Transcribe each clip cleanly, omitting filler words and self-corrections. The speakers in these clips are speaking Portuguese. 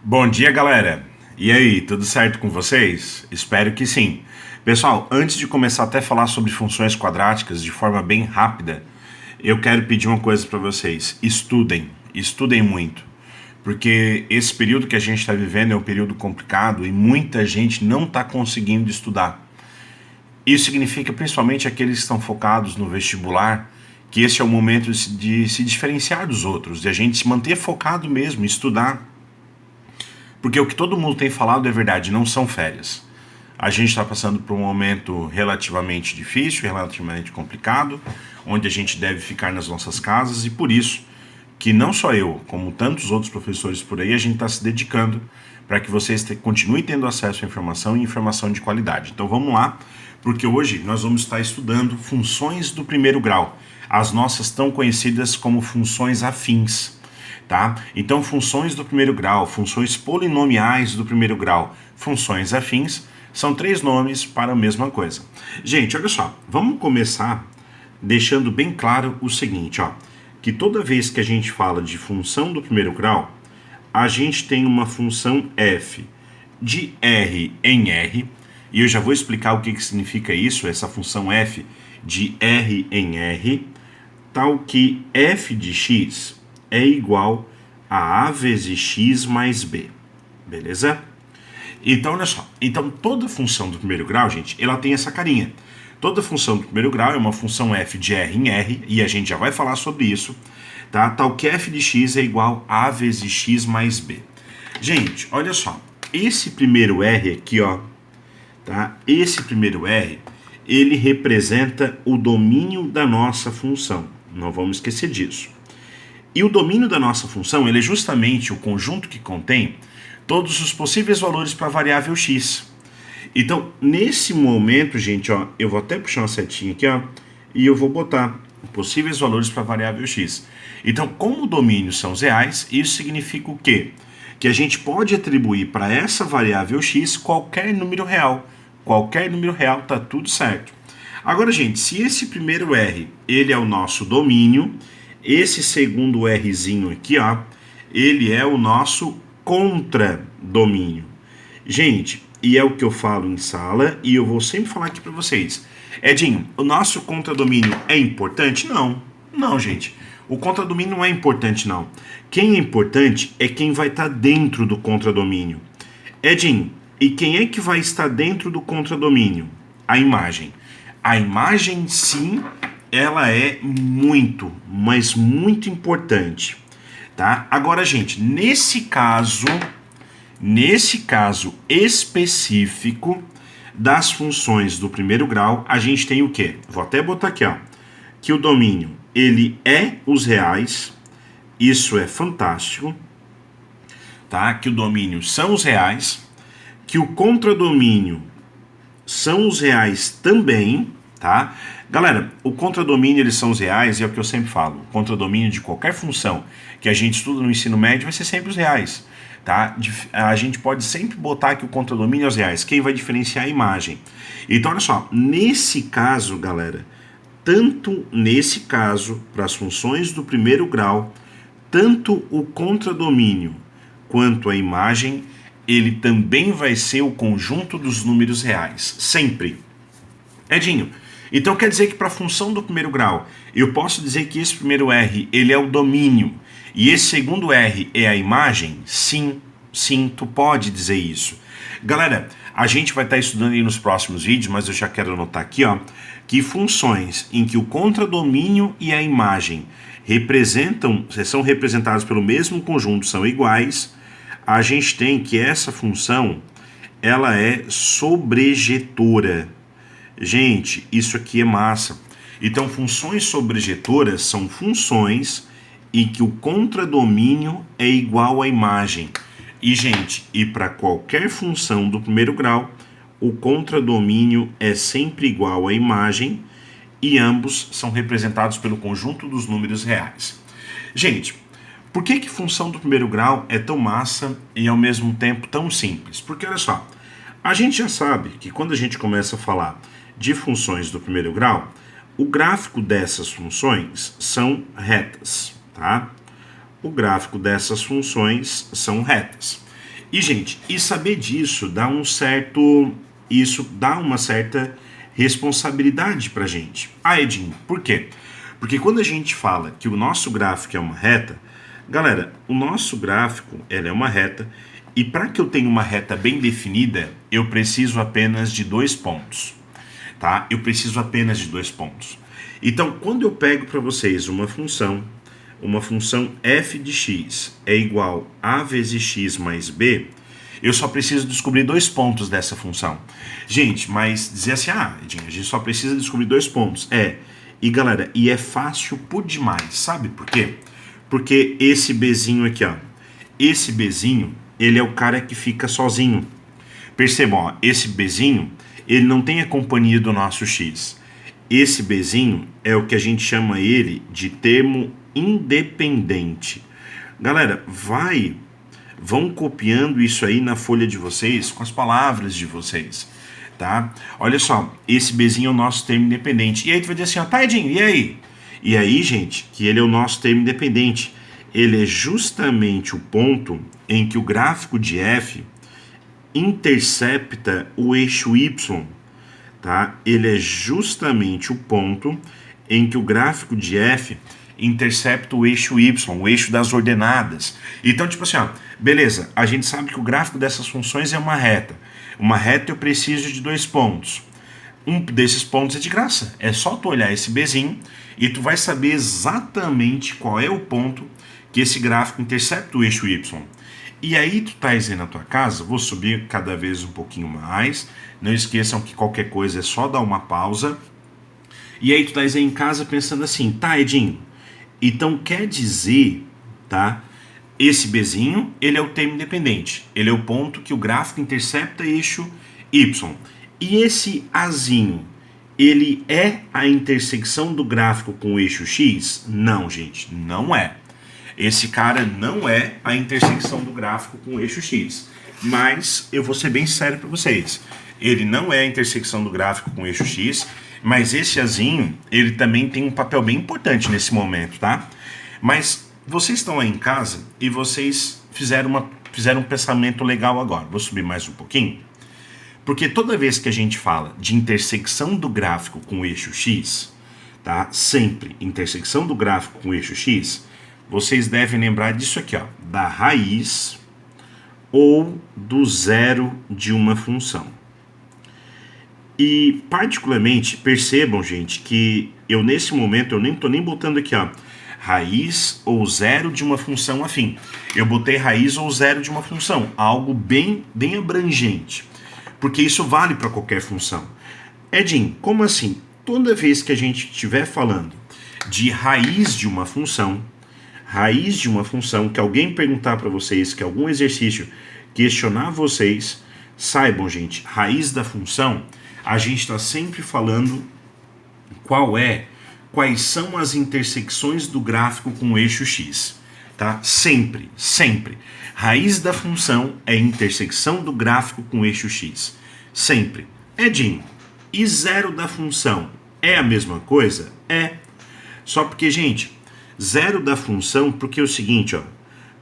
Bom dia, galera! E aí, tudo certo com vocês? Espero que sim. Pessoal, antes de começar até a falar sobre funções quadráticas de forma bem rápida, eu quero pedir uma coisa para vocês. Estudem muito. Porque esse período que a gente está vivendo é um período complicado e muita gente não está conseguindo estudar. Isso significa principalmente aqueles que estão focados no vestibular, que esse é o momento de se diferenciar dos outros, de a gente se manter focado mesmo, estudar. Porque o que todo mundo tem falado é verdade, não são férias. A gente está passando por um momento relativamente difícil, relativamente complicado, onde a gente deve ficar nas nossas casas e por isso que não só eu, como tantos outros professores por aí, a gente está se dedicando para que vocês continuem tendo acesso à informação e informação de qualidade. Então vamos lá, porque hoje nós vamos estar estudando funções do primeiro grau, as nossas tão conhecidas como funções afins. Tá? Então, funções do primeiro grau, funções polinomiais do primeiro grau, funções afins, são três nomes para a mesma coisa. Gente, olha só, vamos começar deixando bem claro o seguinte, ó, que toda vez que a gente fala de função do primeiro grau, a gente tem uma função f de R em R, e eu já vou explicar o que significa isso, essa função f de R em R, tal que f de x é igual a A vezes x mais b. Beleza? Então, olha só. Então, toda função do primeiro grau, gente, ela tem essa carinha. Toda função do primeiro grau é uma função f de R em R, e a gente já vai falar sobre isso, tá? Tal que f de x é igual a A vezes x mais b. Gente, olha só. Esse primeiro R aqui, ó, tá? Esse primeiro R, ele representa o domínio da nossa função. Não vamos esquecer disso. E o domínio da nossa função ele é justamente o conjunto que contém todos os possíveis valores para a variável x. Então, nesse momento, gente, ó, eu vou até puxar uma setinha aqui, ó, e eu vou botar possíveis valores para a variável x. Então, como o domínio são os reais, isso significa o quê? Que a gente pode atribuir para essa variável x qualquer número real. Qualquer número real tá tudo certo. Agora, gente, se esse primeiro R ele é o nosso domínio, esse segundo Rzinho aqui, ó, ele é o nosso contradomínio. Gente, e é o que eu falo em sala e eu vou sempre falar aqui para vocês. Edinho, o nosso contradomínio é importante? Não. Não, gente. O contradomínio não é importante, não. Quem é importante é quem vai estar dentro do contradomínio. Edinho, e quem é que vai estar dentro do contradomínio? A imagem. A imagem, sim, ela é muito, mas muito importante, tá? Agora, gente, nesse caso específico das funções do primeiro grau, a gente tem o quê? Vou até botar aqui, ó, que o domínio, ele é os reais, isso é fantástico, tá? Que o domínio são os reais, que o contradomínio são os reais também, tá? Galera, o contradomínio eles são os reais e é o que eu sempre falo. O contradomínio de qualquer função que a gente estuda no ensino médio vai ser sempre os reais, tá? A gente pode sempre botar que o contradomínio é os reais. Quem vai diferenciar a imagem? Então, olha só, nesse caso, galera, tanto nesse caso, para as funções do primeiro grau, tanto o contradomínio quanto a imagem, ele também vai ser o conjunto dos números reais, sempre. Edinho, então quer dizer que para a função do primeiro grau, eu posso dizer que esse primeiro R, ele é o domínio, e esse segundo R é a imagem? Sim, sim, tu pode dizer isso. Galera, a gente vai estar estudando aí nos próximos vídeos, mas eu já quero anotar aqui, ó, que funções em que o contradomínio e a imagem são representados pelo mesmo conjunto, são iguais, a gente tem que essa função, ela é sobrejetora. Gente, isso aqui é massa. Então, funções sobrejetoras são funções em que o contradomínio é igual à imagem. E, gente, e para qualquer função do primeiro grau, o contradomínio é sempre igual à imagem e ambos são representados pelo conjunto dos números reais. Gente, por que função do primeiro grau é tão massa e ao mesmo tempo tão simples? Porque, olha só, a gente já sabe que quando a gente começa a falar de funções do primeiro grau, o gráfico dessas funções são retas, tá? O gráfico dessas funções são retas. E, gente, e saber disso dá um certo... Isso dá uma certa responsabilidade pra gente. Ah, Edinho, por quê? Porque quando a gente fala que o nosso gráfico é uma reta, galera, o nosso gráfico ela é uma reta e para que eu tenha uma reta bem definida, eu preciso apenas de 2 pontos, tá? Eu preciso apenas de 2 pontos. Então, quando eu pego para vocês uma função f de x é igual a vezes x mais b, eu só preciso descobrir 2 pontos dessa função. Gente, mas dizer assim, Edinho, a gente só precisa descobrir 2 pontos. E galera, e é fácil por demais, sabe por quê? Porque esse Bzinho aqui, ó, esse Bzinho, ele é o cara que fica sozinho. Percebam, ó, esse Bzinho, ele não tem a companhia do nosso x. Esse Bzinho é o que a gente chama ele de termo independente. Galera, vão copiando isso aí na folha de vocês com as palavras de vocês, tá? Olha só, esse Bzinho é o nosso termo independente. E aí tu vai dizer assim, ó, tá, Edinho, e aí? E aí, gente, que ele é o nosso termo independente. Ele é justamente o ponto em que o gráfico de f intercepta o eixo y, tá? Ele é justamente o ponto em que o gráfico de f intercepta o eixo y, o eixo das ordenadas. Então, tipo assim, ó, beleza, a gente sabe que o gráfico dessas funções é uma reta. Uma reta eu preciso de 2 pontos. Um desses pontos é de graça. É só tu olhar esse Bzinho e tu vai saber exatamente qual é o ponto que esse gráfico intercepta o eixo y. E aí tu tá aí na tua casa, vou subir cada vez um pouquinho mais. Não esqueçam que qualquer coisa é só dar uma pausa. E aí tu tá aí em casa pensando assim, tá, Edinho, então quer dizer, tá? Esse Bzinho, ele é o termo independente. Ele é o ponto que o gráfico intercepta eixo y. E esse Azinho, ele é a intersecção do gráfico com o eixo x? Não, gente, não é. Esse cara não é a intersecção do gráfico com o eixo x. Mas eu vou ser bem sério para vocês. Ele não é a intersecção do gráfico com o eixo x, mas esse Azinho, ele também tem um papel bem importante nesse momento, tá? Mas vocês estão aí em casa e vocês fizeram um pensamento legal agora. Vou subir mais um pouquinho. Porque toda vez que a gente fala de intersecção do gráfico com o eixo x, tá? Sempre intersecção do gráfico com o eixo x, vocês devem lembrar disso aqui, ó, da raiz ou do zero de uma função. E particularmente, percebam, gente, que eu nesse momento, eu nem tô nem botando aqui, ó, raiz ou zero de uma função afim. Eu botei raiz ou zero de uma função, algo bem abrangente, porque isso vale para qualquer função. Edinho, como assim? Toda vez que a gente estiver falando de raiz de uma função, que alguém perguntar para vocês, que algum exercício questionar vocês, saibam, gente, raiz da função, a gente está sempre falando quais são as intersecções do gráfico com o eixo x, tá? Sempre. Raiz da função é intersecção do gráfico com o eixo x, sempre. Edinho, e zero da função é a mesma coisa? É. Só porque, gente, zero da função, porque é o seguinte, ó,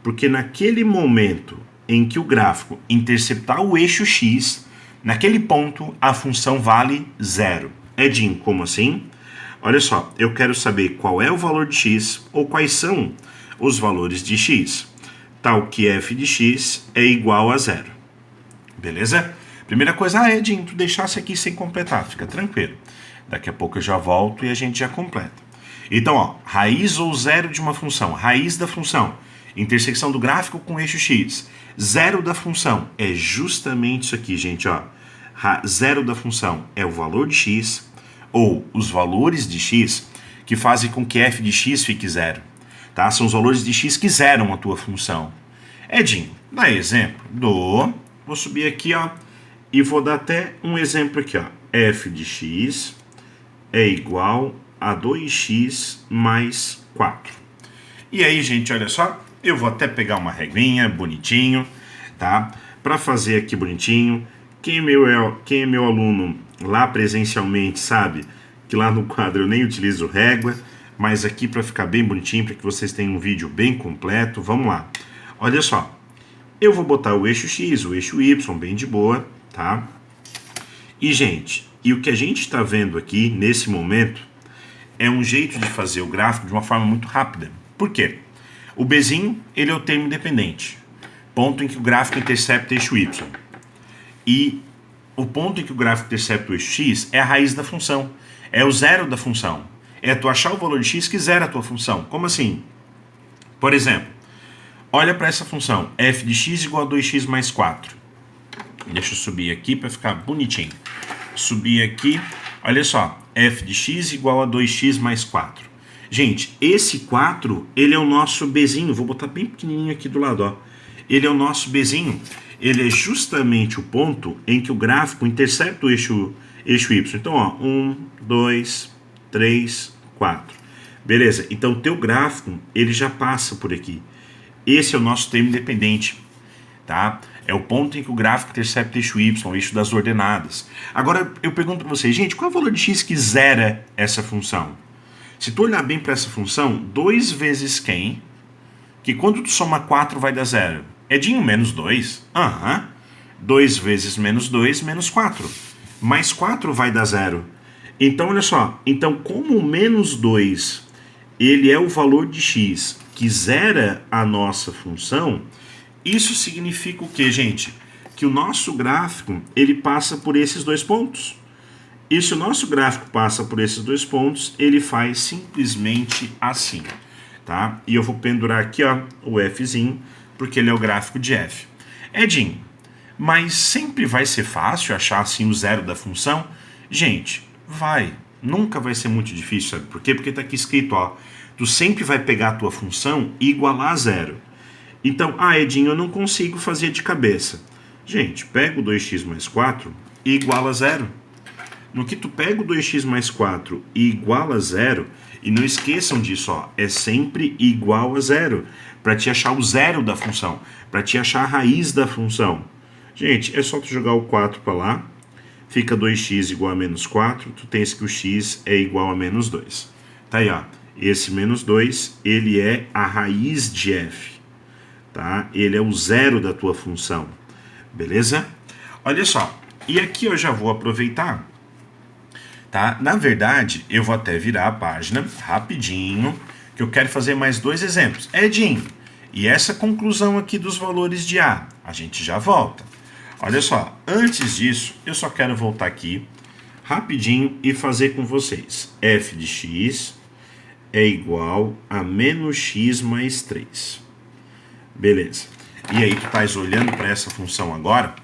porque naquele momento em que o gráfico interceptar o eixo x, naquele ponto a função vale zero. Edinho, como assim? Olha só, eu quero saber qual é o valor de x ou quais são os valores de x, tal que f de x é igual a zero. Beleza? Primeira coisa, Edinho, tu deixasse aqui sem completar, fica tranquilo. Daqui a pouco eu já volto e a gente já completa. Então, ó, raiz ou zero de uma função, raiz da função, intersecção do gráfico com o eixo x. Zero da função é justamente isso aqui, gente, ó. Zero da função é o valor de x, ou os valores de x, que fazem com que f de x fique zero. Tá? São os valores de x que zeram a tua função. Edinho, dá exemplo? Vou subir aqui, ó, e vou dar até um exemplo aqui, ó. F de x é igual a 2x mais 4. E aí, gente, olha só, eu vou até pegar uma regrinha bonitinho, tá? Para fazer aqui bonitinho. Quem é meu aluno lá presencialmente sabe que lá no quadro eu nem utilizo régua, mas aqui para ficar bem bonitinho, para que vocês tenham um vídeo bem completo, vamos lá. Olha só, Eu vou botar o eixo X, o eixo Y, bem de boa, tá? E, gente, o que a gente está vendo aqui, nesse momento, é um jeito de fazer o gráfico de uma forma muito rápida. Por quê? O Bzinho, ele é o termo independente. Ponto em que o gráfico intercepta o eixo Y. E o ponto em que o gráfico intercepta o eixo X é a raiz da função. É o zero da função. É tu achar o valor de X que zera a tua função. Como assim? Por exemplo, olha para essa função. F de X igual a 2x mais 4. Deixa eu subir aqui para ficar bonitinho. Subir aqui. Olha só. F de X igual a 2x mais 4. Gente, esse 4, ele é o nosso Bzinho. Vou botar bem pequenininho aqui do lado, ó. Ele é o nosso Bzinho. Ele é justamente o ponto em que o gráfico intercepta o eixo Y. Então, ó, 1, 2, 3, 4. Beleza, então o teu gráfico, ele já passa por aqui. Esse é o nosso termo independente, tá? É o ponto em que o gráfico intercepta o eixo Y, o eixo das ordenadas. Agora, eu pergunto para vocês, gente, qual é o valor de X que zera essa função? Se tu olhar bem para essa função, 2 vezes quem? Que quando tu soma 4 vai dar zero. Edinho, menos 2. Aham. 2 vezes menos 2, menos 4. Mais 4 vai dar zero. Então, olha só. Então, como o menos 2, ele é o valor de X que zera a nossa função, isso significa o quê, gente? Que o nosso gráfico, ele passa por esses dois pontos. E se o nosso gráfico passa por esses dois pontos, ele faz simplesmente assim, tá? E eu vou pendurar aqui, ó, o Fzinho, porque ele é o gráfico de F. Edinho, mas sempre vai ser fácil achar assim o zero da função? Gente, vai. Nunca vai ser muito difícil, sabe por quê? Porque tá aqui escrito, ó, tu sempre vai pegar a tua função e igualar a zero. Então, Edinho, eu não consigo fazer de cabeça. Gente, pega o 2x mais 4 e iguala a zero. No que tu pega o 2x mais 4 e iguala a zero, e não esqueçam disso, ó, é sempre igual a zero, para te achar o zero da função, para te achar a raiz da função. Gente, é só tu jogar o 4 para lá, fica 2x igual a menos 4, tu tens que o x é igual a menos 2. Tá aí, ó, esse menos 2, ele é a raiz de f, tá? Ele é o zero da tua função, beleza? Olha só, e aqui eu já vou aproveitar. Tá? Na verdade, eu vou até virar a página rapidinho, que eu quero fazer mais 2 exemplos. Edinho, e essa conclusão aqui dos valores de A? A gente já volta. Olha só, antes disso, eu só quero voltar aqui rapidinho e fazer com vocês. F de x é igual a menos x mais 3. Beleza. E aí tu estás olhando para essa função agora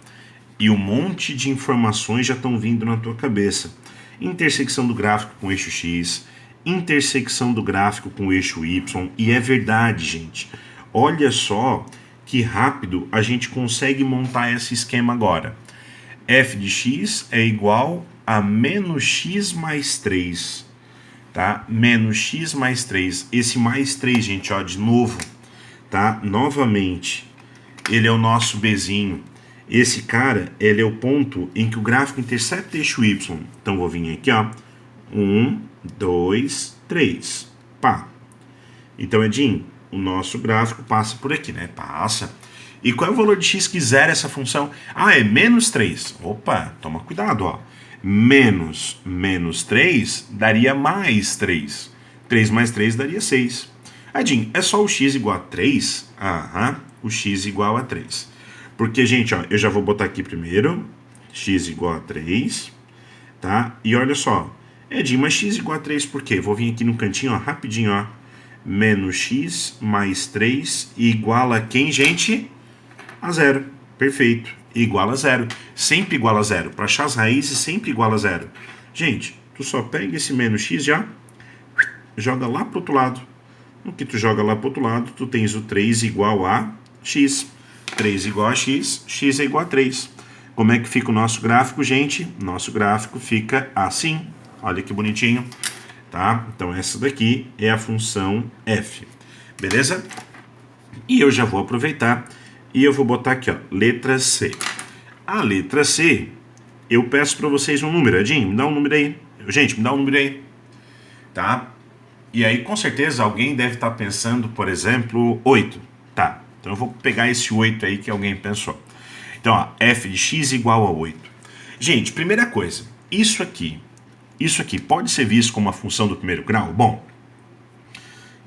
e um monte de informações já estão vindo na tua cabeça. Intersecção do gráfico com o eixo X, intersecção do gráfico com o eixo Y, e é verdade, gente. Olha só que rápido a gente consegue montar esse esquema agora. F de x é igual a menos x mais 3, tá? Menos x mais 3. Esse mais 3, gente, ó, de novo, tá? Novamente, ele é o nosso Bzinho. Esse cara, ele é o ponto em que o gráfico intercepta o eixo Y. Então, vou vir aqui, ó. 1, 2, 3. Pá. Então, Edinho, o nosso gráfico passa por aqui, né? Passa. E qual é o valor de x que zera essa função? É menos 3. Opa, toma cuidado, ó. Menos 3 daria mais 3. 3 mais 3 daria 6. Edinho, é só o x igual a 3? Aham, o x igual a 3. Porque, gente, ó, eu já vou botar aqui primeiro, x igual a 3, tá? E olha só, Edinho, mas x igual a 3 por quê? Vou vir aqui no cantinho, ó, rapidinho, ó. Menos x mais 3 igual a quem, gente? A zero. Perfeito. Igual a zero. Sempre igual a zero. Para achar as raízes, sempre igual a zero. Gente, tu só pega esse menos x já, joga lá pro outro lado. No que tu joga lá pro outro lado, tu tens o 3 igual a x. 3 igual a x, x é igual a 3. Como é que fica o nosso gráfico, gente? Nosso gráfico fica assim. Olha que bonitinho, tá? Então essa daqui é a função f, beleza? E eu já vou aproveitar e eu vou botar aqui, ó, letra C. A letra C, eu peço para vocês um número. Edinho, me dá um número aí. Gente, me dá um número aí, tá? E aí, com certeza, alguém deve estar pensando, por exemplo, 8. Tá. Então eu vou pegar esse 8 aí que alguém pensou. Então, ó, f de x igual a 8. Gente, primeira coisa, isso aqui pode ser visto como uma função do primeiro grau? Bom,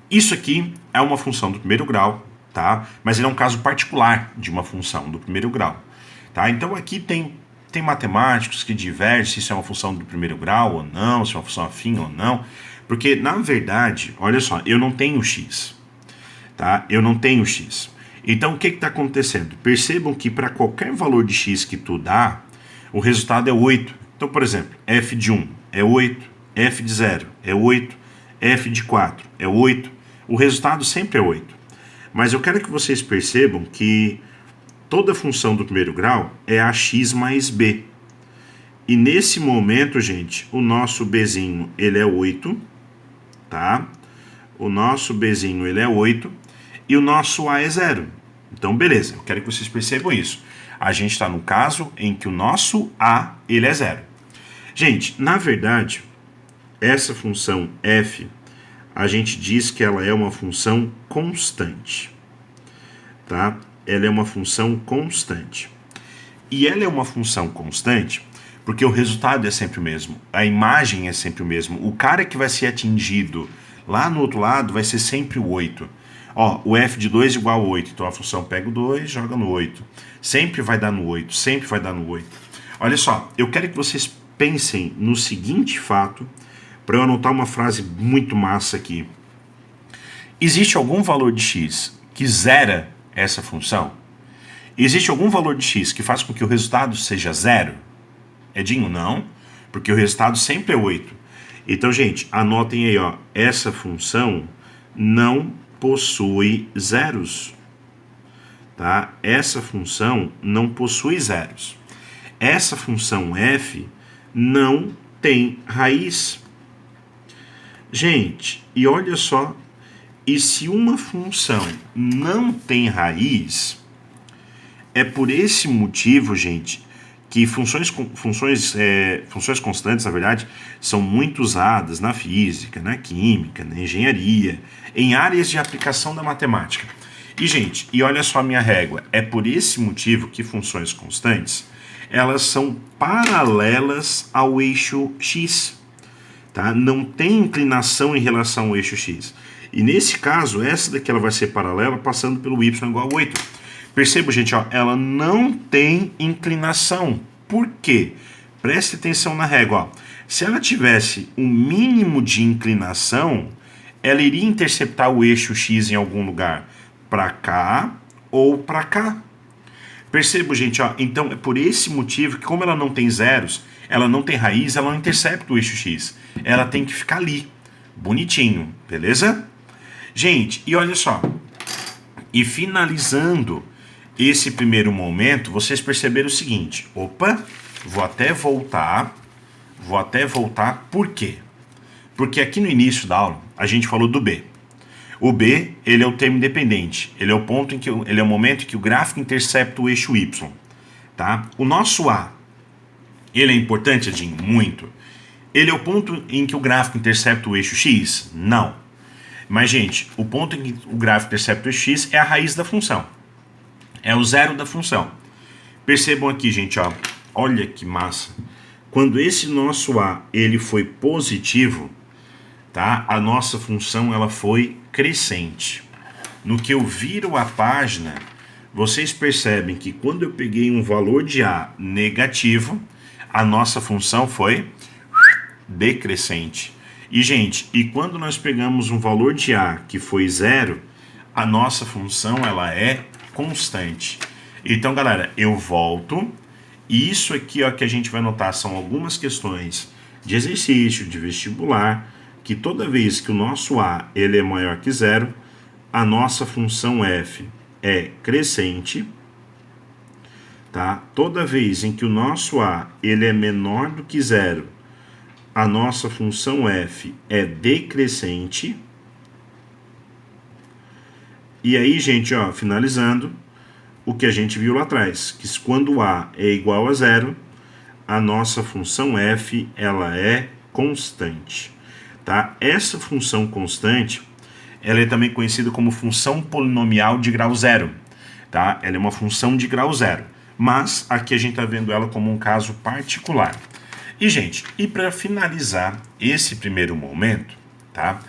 isso aqui é uma função do primeiro grau, tá? Mas ele é um caso particular de uma função do primeiro grau, tá? Então aqui tem matemáticos que divergem se isso é uma função do primeiro grau ou não, se é uma função afim ou não, porque na verdade, olha só, eu não tenho x, tá? Eu não tenho x. Então o que está acontecendo? Percebam que para qualquer valor de x que tu dá, o resultado é 8. Então, por exemplo, f de 1 é 8, f de 0 é 8, f de 4 é 8. O resultado sempre é 8. Mas eu quero que vocês percebam que toda função do primeiro grau é ax mais b. E nesse momento, gente, o nosso bzinho ele é 8, tá? O nosso bzinho ele é 8 e o nosso a é 0. Então, beleza, eu quero que vocês percebam isso. A gente está no caso em que o nosso a ele é 0. Gente, na verdade, essa função f, a gente diz que ela é uma função constante, tá? Ela é uma função constante. E ela é uma função constante porque o resultado é sempre o mesmo, a imagem é sempre o mesmo, o cara que vai ser atingido lá no outro lado vai ser sempre o 8. Ó, o f de 2 igual a 8, então a função pega o 2 joga no 8. Sempre vai dar no 8, sempre vai dar no 8. Olha só, eu quero que vocês pensem no seguinte fato, para eu anotar uma frase muito massa aqui. Existe algum valor de x que zera essa função? Existe algum valor de x que faz com que o resultado seja 0? Edinho, não, porque o resultado sempre é 8. Então, gente, anotem aí, ó, essa função não possui zeros, tá? Essa função não possui zeros. Essa função f não tem raiz. Gente, e olha só, e se uma função não tem raiz, é por esse motivo, gente, que funções constantes, na verdade, são muito usadas na física, na química, na engenharia, em áreas de aplicação da matemática. E, gente, e olha só a minha régua, é por esse motivo que funções constantes, elas são paralelas ao eixo x, tá? Não tem inclinação em relação ao eixo x. E nesse caso, essa daqui ela vai ser paralela passando pelo y igual a 8. Perceba, gente, ó, ela não tem inclinação. Por quê? Preste atenção na régua. Ó. Se ela tivesse um mínimo de inclinação, ela iria interceptar o eixo x em algum lugar, para cá ou para cá. Perceba, gente, ó, então é por esse motivo que, como ela não tem zeros, ela não tem raiz, ela não intercepta o eixo x. Ela tem que ficar ali, bonitinho, beleza? Gente, e olha só, e finalizando esse primeiro momento, vocês perceberam o seguinte, opa, vou até voltar, por quê? Porque aqui no início da aula, a gente falou do B. O B, ele é o termo independente, ele é o ponto em que ele é o momento em que o gráfico intercepta o eixo Y, tá? O nosso A, ele é importante, Edinho? Muito. Ele é o ponto em que o gráfico intercepta o eixo X? Não. Mas, gente, o ponto em que o gráfico intercepta o eixo X é a raiz da função. É o zero da função. Percebam aqui, gente, ó. Olha que massa. Quando esse nosso A, ele foi positivo, tá? A nossa função, ela foi crescente. No que eu viro a página, vocês percebem que quando eu peguei um valor de A negativo, a nossa função foi decrescente. E, gente, e quando nós pegamos um valor de A que foi 0, a nossa função, ela é constante. Então, galera, eu volto. E isso aqui, ó, que a gente vai notar são algumas questões de exercício, de vestibular, que toda vez que o nosso A ele é maior que 0, a nossa função f é crescente, tá? Toda vez em que o nosso A ele é menor do que 0, a nossa função f é decrescente. E aí, gente, ó, finalizando, o que a gente viu lá atrás, que quando A é igual a 0, a nossa função f ela é constante. Tá? Essa função constante, ela é também conhecida como função polinomial de grau zero. tá? Ela é uma função de grau zero, mas aqui a gente está vendo ela como um caso particular. E, gente, para finalizar esse primeiro momento, tá?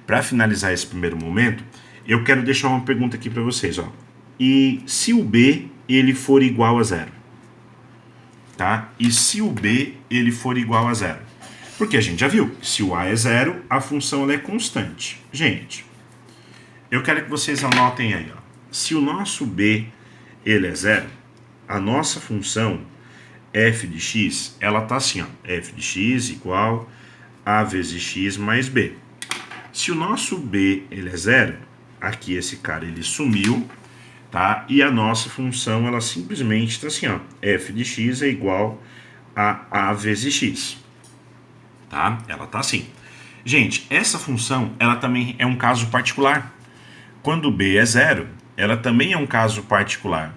Para finalizar esse primeiro momento, eu quero deixar uma pergunta aqui para vocês, ó. E se o B ele for igual a zero? Tá? E se o B ele for igual a zero? Porque a gente já viu, se o A é zero, a função ela é constante. Gente, eu quero que vocês anotem aí, ó. Se o nosso B ele é zero, a nossa função f de x, ela tá assim, ó, f de x igual a vezes x mais b. Se o nosso b ele é zero, aqui esse cara ele sumiu, tá? E a nossa função ela simplesmente está assim, ó, f de x é igual a vezes x, tá? Ela tá assim. Gente, essa função ela também é um caso particular. Quando b é zero, ela também é um caso particular.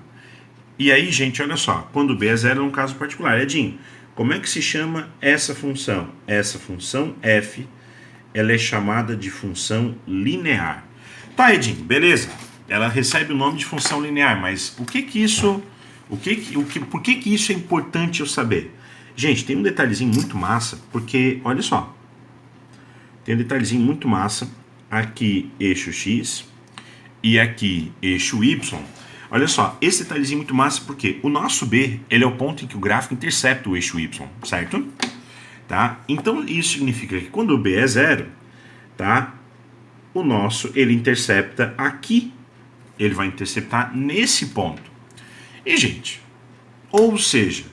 E aí, gente, olha só, quando b é zero é um caso particular. Edinho, como é que se chama essa função? Essa função f, ela é chamada de função linear. Tá, Edinho, beleza. Ela recebe o nome de função linear, mas por que isso é importante eu saber? Gente, tem um detalhezinho muito massa, porque, olha só, tem um detalhezinho muito massa, aqui eixo x e aqui eixo y. Olha só, esse detalhezinho muito massa porque o nosso B, ele é o ponto em que o gráfico intercepta o eixo Y, certo? Tá? Então isso significa que quando o B é zero, tá? O nosso, ele intercepta aqui. Ele vai interceptar nesse ponto. E, gente, ou seja,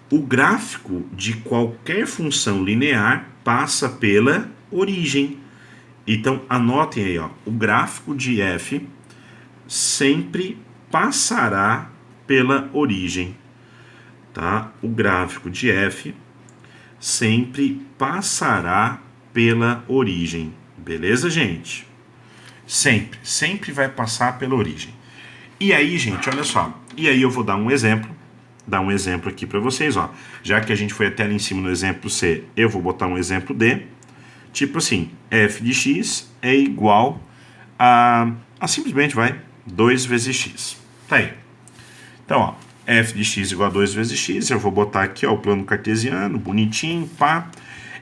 o gráfico de qualquer função linear passa pela origem. Então, anotem aí, ó, o gráfico de f sempre passará pela origem, tá? O gráfico de f sempre passará pela origem, beleza, gente? Sempre vai passar pela origem. E aí, gente, olha só, e aí eu vou dar um exemplo aqui para vocês, ó. Já que a gente foi até ali em cima no exemplo C, eu vou botar um exemplo D, tipo assim, f de x é igual a simplesmente, 2 vezes x. Tá aí. Então, ó, f de x igual a 2 vezes x, eu vou botar aqui, ó, o plano cartesiano, bonitinho, pá.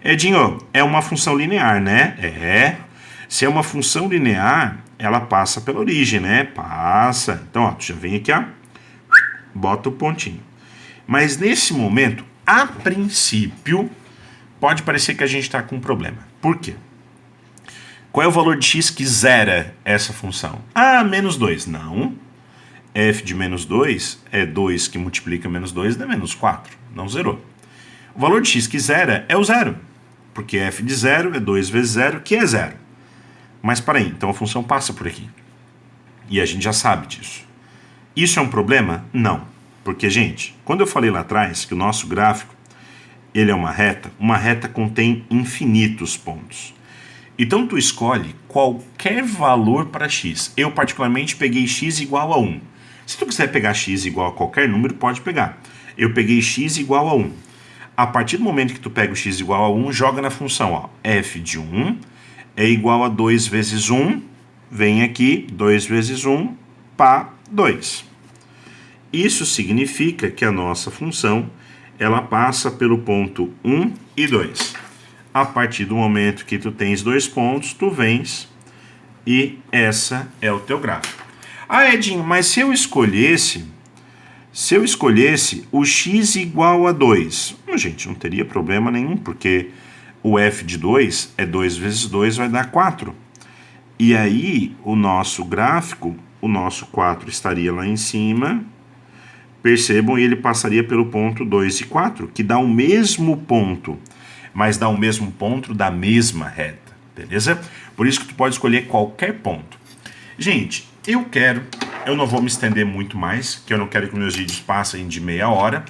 Edinho, é uma função linear, né? É. Se é uma função linear, ela passa pela origem, né? Passa. Então, ó, tu já vem aqui, ó, bota o pontinho. Mas nesse momento, a princípio, pode parecer que a gente está com um problema. Por quê? Qual é o valor de x que zera essa função? Ah, menos 2. Não. F de menos 2 é 2 que multiplica menos 2 dá menos 4. Não zerou. O valor de x que zera é o zero. Porque f de zero é 2 vezes zero, que é zero. Mas para aí, então a função passa por aqui. E a gente já sabe disso. Isso é um problema? Não. Porque, gente, quando eu falei lá atrás que o nosso gráfico ele é uma reta contém infinitos pontos. Então tu escolhe qualquer valor para x. Eu particularmente peguei x igual a 1. Se tu quiser pegar x igual a qualquer número, pode pegar. Eu peguei x igual a 1. A partir do momento que tu pega o x igual a 1, joga na função, ó, f de 1 é igual a 2 vezes 1, vem aqui, 2 vezes 1, pá, 2. Isso significa que a nossa função, ela passa pelo ponto 1 e 2. A partir do momento que tu tens 2 pontos, tu vens e essa é o teu gráfico. Ah, Edinho, mas se eu escolhesse o x igual a 2, gente, não teria problema nenhum, porque o f de 2 é 2 vezes 2 vai dar 4. E aí, o nosso gráfico, o nosso 4 estaria lá em cima. Percebam, ele passaria pelo ponto 2 e 4, que dá o mesmo ponto, mas dá o mesmo ponto da mesma reta, beleza? Por isso que tu pode escolher qualquer ponto. Gente, eu não vou me estender muito mais, que eu não quero que meus vídeos passem de meia hora,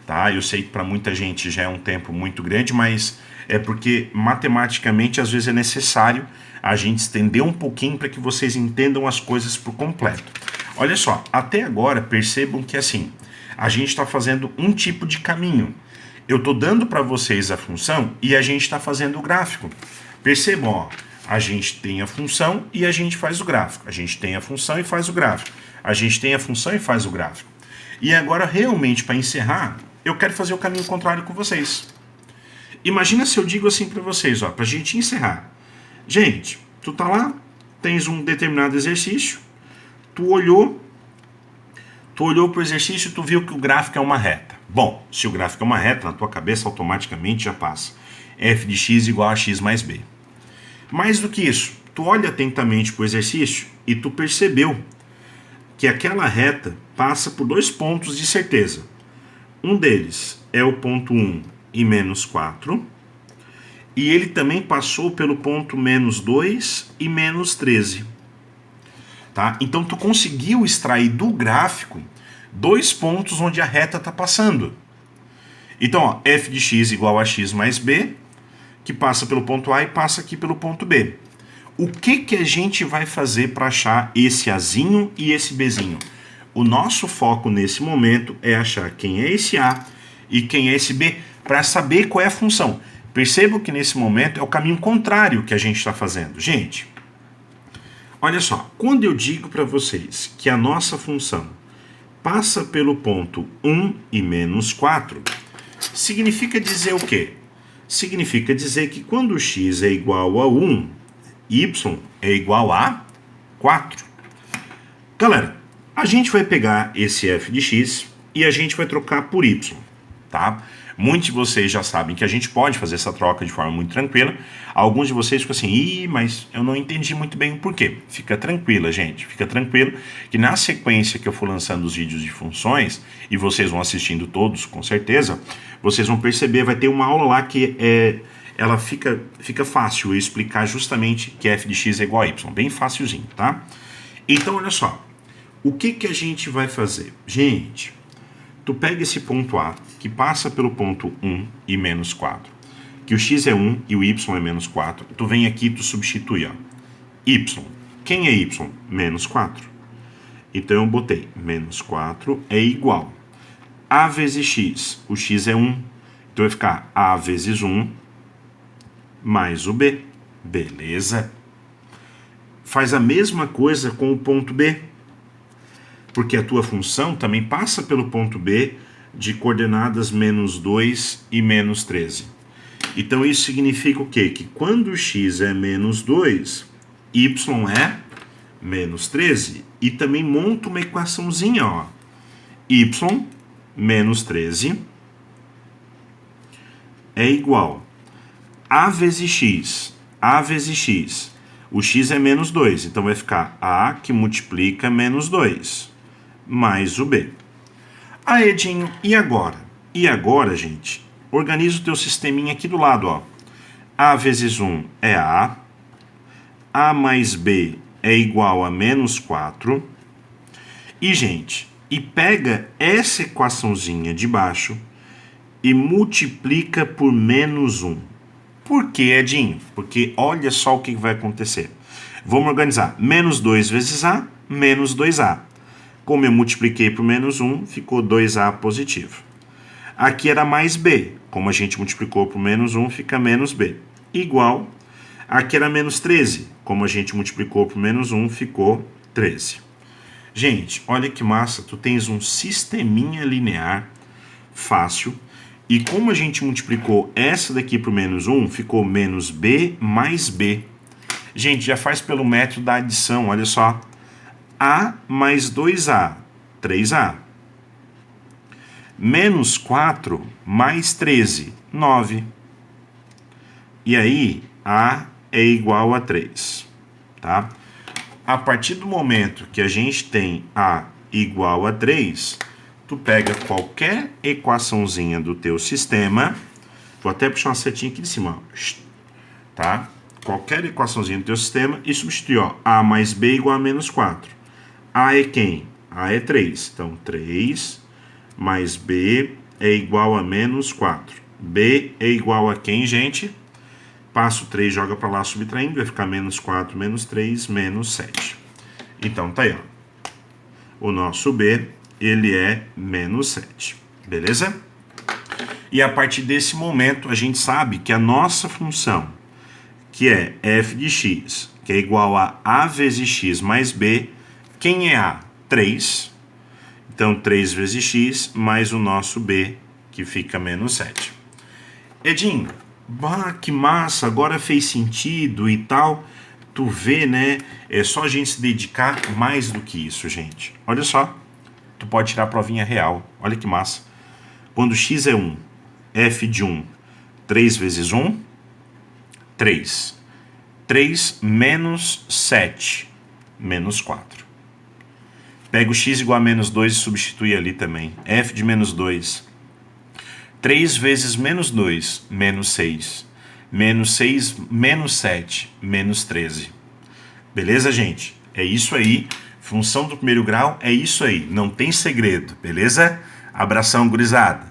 tá? Eu sei que para muita gente já é um tempo muito grande, mas é porque matematicamente às vezes é necessário a gente estender um pouquinho para que vocês entendam as coisas por completo. Olha só, até agora percebam que assim, a gente está fazendo um tipo de caminho. Eu estou dando para vocês a função e a gente está fazendo o gráfico. Percebam, ó, a gente tem a função e a gente faz o gráfico. A gente tem a função e faz o gráfico. A gente tem a função e faz o gráfico. E agora, realmente, para encerrar, eu quero fazer o caminho contrário com vocês. Imagina se eu digo assim para vocês, ó, para a gente encerrar. Gente, tu tá lá, tens um determinado exercício, tu olhou para o exercício e tu viu que o gráfico é uma reta. Bom, se o gráfico é uma reta, na tua cabeça automaticamente já passa f de x igual a x mais b. Mais do que isso, tu olha atentamente para o exercício e tu percebeu que aquela reta passa por dois pontos de certeza. Um deles é o ponto 1 e menos 4, e ele também passou pelo ponto menos 2 e menos 13. Tá? Então tu conseguiu extrair do gráfico dois pontos onde a reta está passando. Então, ó, f de x igual a x mais b, que passa pelo ponto A e passa aqui pelo ponto B. O que a gente vai fazer para achar esse Azinho e esse Bzinho? O nosso foco nesse momento é achar quem é esse A e quem é esse B, para saber qual é a função. Percebam que nesse momento é o caminho contrário que a gente está fazendo. Gente, olha só, quando eu digo para vocês que a nossa função passa pelo ponto 1 e menos 4, significa dizer o quê? Significa dizer que quando x é igual a 1, y é igual a 4. Galera, a gente vai pegar esse f de x e a gente vai trocar por y, tá? Muitos de vocês já sabem que a gente pode fazer essa troca de forma muito tranquila. Alguns de vocês ficam assim, mas eu não entendi muito bem o porquê. Fica tranquila, gente. Fica tranquilo que na sequência que eu for lançando os vídeos de funções, e vocês vão assistindo todos, com certeza, vocês vão perceber, vai ter uma aula lá que ela fica fácil eu explicar justamente que f de x é igual a y. Bem facilzinho, tá? Então, olha só. O que a gente vai fazer? Gente, tu pega esse ponto A, que passa pelo ponto 1 e menos 4, que o x é 1 e o y é menos 4, tu vem aqui e tu substitui, ó, y. Quem é y? Menos 4. Então eu botei menos 4 é igual a vezes x. O x é 1, então vai ficar a vezes 1 mais o b. Beleza? Faz a mesma coisa com o ponto B, porque a tua função também passa pelo ponto B de coordenadas menos 2 e menos 13. Então isso significa o quê? Que quando x é menos 2, y é menos 13. E também monta uma equaçãozinha, ó. Y menos 13 é igual a vezes x. A vezes x. O x é menos 2, então vai ficar a que multiplica menos 2. Mais o b. Ah, Edinho, e agora? E agora, gente, organiza o teu sisteminha aqui do lado, ó. A vezes 1 é A mais B é igual a menos 4. E, gente, pega essa equaçãozinha de baixo e multiplica por menos 1. Por quê, Edinho? Porque olha só o que vai acontecer. Vamos organizar. Menos 2 vezes A, menos 2A. Como eu multipliquei por menos 1, ficou 2A positivo. Aqui era mais B. Como a gente multiplicou por menos 1, fica menos B. Igual. Aqui era menos 13. Como a gente multiplicou por menos 1, ficou 13. Gente, olha que massa. Tu tens um sisteminha linear fácil. E como a gente multiplicou essa daqui por menos 1, ficou menos B mais B. Gente, já faz pelo método da adição, olha só. A mais 2A, 3A. Menos 4 mais 13, 9. E aí, A é igual a 3. Tá? A partir do momento que a gente tem A igual a 3, tu pega qualquer equaçãozinha do teu sistema, vou até puxar uma setinha aqui de cima, ó, tá? Qualquer equaçãozinha do teu sistema e substituir, ó, A mais B igual a menos 4. A é quem? A é 3. Então, 3 mais B é igual a menos 4. B é igual a quem, gente? Passa o 3, joga para lá subtraindo, vai ficar menos 4, menos 3, menos 7. Então, tá aí, ó. O nosso B, ele é menos 7. Beleza? E a partir desse momento, a gente sabe que a nossa função, que é f de x, que é igual a vezes x mais b, quem é A? 3. Então, 3 vezes x mais o nosso b, que fica menos 7. Edinho, que massa, agora fez sentido e tal. Tu vê, né? É só a gente se dedicar mais do que isso, gente. Olha só, tu pode tirar a provinha real. Olha que massa. Quando x é 1, f de 1, 3 vezes 1, 3. 3 menos 7, menos 4. Pega o x igual a menos 2 e substitui ali também. F de menos 2. 3 vezes menos 2, menos 6. Menos 6, menos 7, menos 13. Beleza, gente? É isso aí. Função do primeiro grau é isso aí. Não tem segredo, beleza? Abração, gurizada.